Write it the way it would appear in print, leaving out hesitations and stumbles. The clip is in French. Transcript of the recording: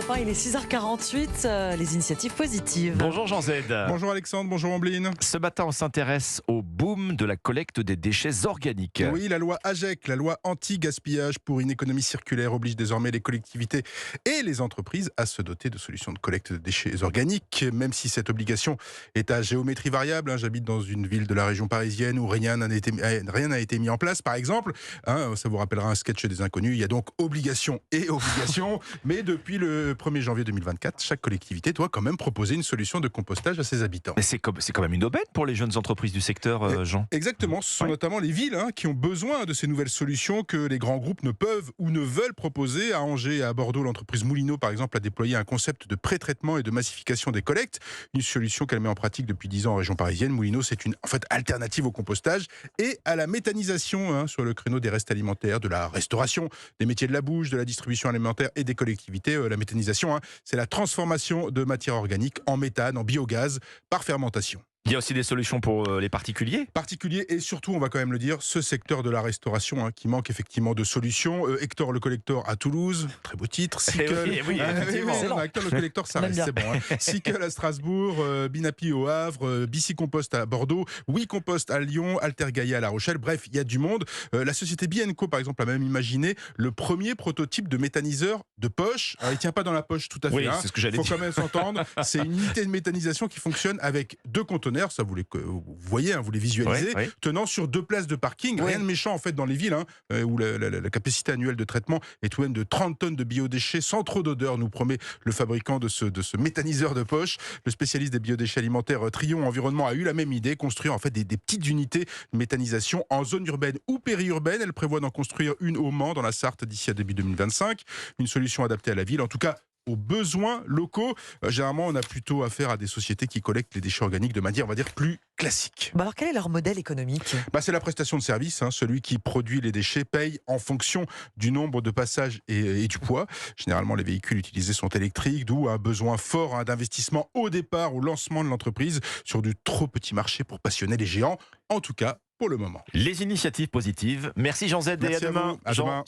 Europe 1, il est 6h48, les initiatives positives. Bonjour Jean Z. Bonjour Alexandre, bonjour Ambline. Ce matin, on s'intéresse au boom de la collecte des déchets organiques. Oui, la loi AGEC, la loi anti-gaspillage pour une économie circulaire, oblige désormais les collectivités et les entreprises à se doter de solutions de collecte de déchets organiques, même si cette obligation est à géométrie variable. J'habite dans une ville de la région parisienne où rien n'a été mis en place, par exemple. Ça vous rappellera un sketch des Inconnus. Il y a donc obligation et obligation, mais depuis le 1er janvier 2024, chaque collectivité doit quand même proposer une solution de compostage à ses habitants. Mais c'est quand même une aubaine pour les jeunes entreprises du secteur, Jean. Exactement, ce sont notamment les villes qui ont besoin de ces nouvelles solutions que les grands groupes ne peuvent ou ne veulent proposer. À Angers et à Bordeaux, l'entreprise Moulineau, par exemple, a déployé un concept de pré-traitement et de massification des collectes, une solution qu'elle met en pratique depuis 10 ans en région parisienne. Moulineau, c'est une alternative au compostage et à la méthanisation sur le créneau des restes alimentaires, de la restauration, des métiers de la bouche, de la distribution alimentaire et des collectivités. La méthanisation, c'est la transformation de matière organique en méthane, en biogaz, par fermentation. Il y a aussi des solutions pour les particuliers. Particulier et surtout, on va quand même le dire, ce secteur de la restauration qui manque effectivement de solutions. Hector le Collector à Toulouse, très beau titre. Sickle, Hector le Collector, ça reste, c'est bon. Sickle à Strasbourg, Binapi au Havre, BC Compost à Bordeaux, We Compost à Lyon, Alter Gaia à La Rochelle. Bref, il y a du monde. La société Bienco, par exemple, a même imaginé le premier prototype de méthaniseur de poche. Alors, il tient pas dans la poche tout à fait. Oui, c'est ce que j'allais dire. Faut quand même s'entendre. C'est une unité de méthanisation qui fonctionne avec 2 conteneurs. Ça, vous voyez, vous les visualisez, tenant sur 2 places de parking. Rien de méchant, en fait, dans les villes, où la capacité annuelle de traitement est tout de même de 30 tonnes de biodéchets, sans trop d'odeur, nous promet le fabricant de ce méthaniseur de poche. Le spécialiste des biodéchets alimentaires, Trion Environnement, a eu la même idée, construire en fait des petites unités de méthanisation en zone urbaine ou périurbaine. Elle prévoit d'en construire une au Mans, dans la Sarthe, d'ici à début 2025. Une solution adaptée à la ville, en tout cas aux besoins locaux. Généralement, on a plutôt affaire à des sociétés qui collectent les déchets organiques de manière, on va dire, plus classique. Alors, quel est leur modèle économique ? C'est la prestation de service. Celui qui produit les déchets paye en fonction du nombre de passages et du poids. Généralement, les véhicules utilisés sont électriques, d'où un besoin fort d'investissement au départ, au lancement de l'entreprise, sur du trop petit marché pour passionner les géants. En tout cas, pour le moment. Les initiatives positives. Merci Jean Z et à demain. À demain.